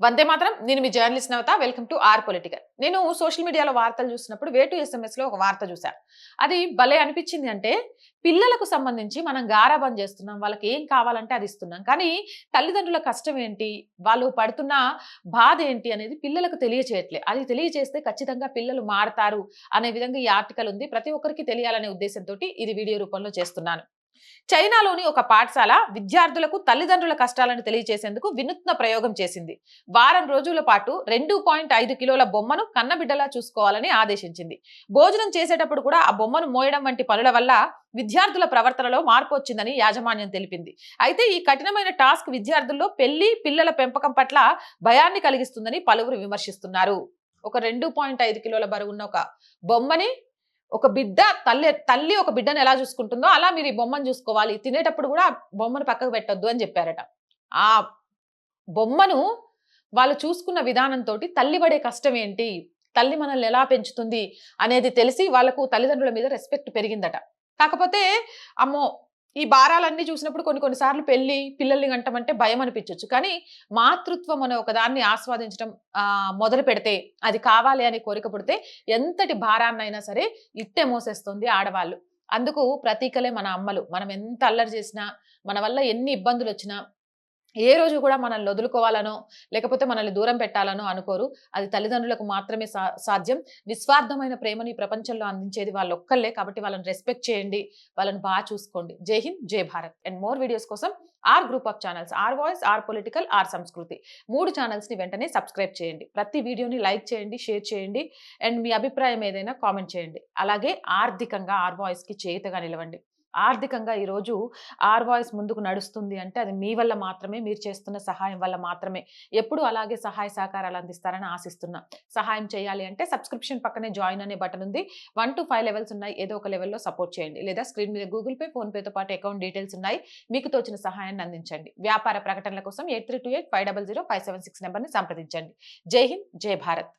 వందే మాత్రం. నేను మీ journalist Navata. Welcome to R political. నేను సోషల్ మీడియాలో వార్తలు చూసినప్పుడు వేటు ఎస్ఎంఎస్ లో ఒక వార్త చూసా. అది భలే అనిపించింది. అంటే పిల్లలకు సంబంధించి మనం గారాబం చేస్తున్నాం, వాళ్ళకి ఏం కావాలంటే అది ఇస్తున్నాం. కానీ తల్లిదండ్రుల కష్టం ఏంటి, వాళ్ళు పడుతున్న బాధ ఏంటి అనేది పిల్లలకు తెలియచేయట్లే. అది తెలియచేస్తే ఖచ్చితంగా పిల్లలు మారతారు అనే విధంగా ఈ ఆర్టికల్ ఉంది. ప్రతి ఒక్కరికి తెలియాలనే ఉద్దేశంతో ఇది వీడియో రూపంలో చేస్తున్నాను. చైనాలోని ఒక పాఠశాల విద్యార్థులకు తల్లిదండ్రుల కష్టాలను తెలియజేసేందుకు వినూత్న ప్రయోగం చేసింది. వారం రోజుల పాటు 2.5 కిలోల బొమ్మను కన్నబిడ్డలా చూసుకోవాలని ఆదేశించింది. భోజనం చేసేటప్పుడు కూడా ఆ బొమ్మను మోయడం వంటి పనుల వల్ల విద్యార్థుల ప్రవర్తనలో మార్పు వచ్చిందని యాజమాన్యం తెలిపింది. అయితే ఈ కఠినమైన టాస్క్ విద్యార్థుల్లో పిల్లల పెంపకం పట్ల భయాన్ని కలిగిస్తుందని పలువురు విమర్శిస్తున్నారు. ఒక 2.5 కిలోల బరువున్న ఒక బొమ్మని ఒక బిడ్డ తల్లి ఒక బిడ్డను ఎలా చూసుకుంటుందో అలా మీరు ఈ బొమ్మను చూసుకోవాలి. తినేటప్పుడు కూడా బొమ్మను పక్కకు పెట్టొద్దు అని చెప్పారట. ఆ బొమ్మను వాళ్ళు చూసుకున్న విధానంతోటి తల్లి పడే కష్టం ఏంటి, తల్లి మనల్ని ఎలా పెంచుతుంది అనేది తెలిసి వాళ్ళకు తల్లిదండ్రుల మీద రెస్పెక్ట్ పెరిగిందట. కాకపోతే అమ్మో, ఈ భారాలన్నీ చూసినప్పుడు కొన్ని సార్లు పిల్లల్ని కంటమంటే భయం అనిపించవచ్చు. కానీ మాతృత్వం అనే ఒకదాన్ని ఆస్వాదించడం మొదలు పెడితే, అది కావాలి అని కోరిక పుడితే ఎంతటి భారాన్నైనా సరే ఇట్టే మోసేస్తుంది ఆడవాళ్ళు. అందుకు ప్రతీకలే మన అమ్మలు. మనం ఎంత అల్లరి చేసినా, మన వల్ల ఎన్ని ఇబ్బందులు వచ్చినా ఏ రోజు కూడా మనల్ని వదులుకోవాలనో లేకపోతే మనల్ని దూరం పెట్టాలనో అనుకోరు. అది తల్లిదండ్రులకు మాత్రమే సాధ్యం. నిస్వార్థమైన ప్రేమని ప్రపంచంలో అందించేది వాళ్ళొక్కళ్ళే. కాబట్టి వాళ్ళని రెస్పెక్ట్ చేయండి, వాళ్ళని బాగా చూసుకోండి. జై హింద్, జై భారత్. అండ్ మోర్ వీడియోస్ కోసం our group of channels, our voice, our political, our సంస్కృతి 3 ఛానల్స్ ని వెంటనే సబ్స్క్రైబ్ చేయండి. ప్రతి వీడియోని లైక్ చేయండి, షేర్ చేయండి. అండ్ మీ అభిప్రాయం ఏదైనా కామెంట్ చేయండి. అలాగే ఆర్థికంగా ఆర్ వాయిస్ కి చేయుతగా నిలవండి. ఆర్థికంగా ఈరోజు ఆర్ వాయిస్ ముందుకు నడుస్తుంది అంటే అది మీ వల్ల మాత్రమే, మీరు చేస్తున్న సహాయం వల్ల మాత్రమే. ఎప్పుడు అలాగే సహాయ సహకారాలు అందిస్తారని ఆశిస్తున్నా. సహాయం చేయాలి అంటే సబ్స్క్రిప్షన్ పక్కనే జాయిన్ అనే బటన్ ఉంది. 1 to 5 లెవెల్స్ ఉన్నాయి. ఏదో ఒక లెవెల్లో సపోర్ట్ చేయండి. లేదా స్క్రీన్ మీద గూగుల్ పే, ఫోన్ పేతో పాటు అకౌంట్ డీటెయిల్స్ ఉన్నాయి. మీకు తోచిన సహాయాన్ని అందించండి. వ్యాపార ప్రకటనల కోసం 8328500576 నెంబర్ని సంప్రదించండి. జై హింద్, జై భారత్.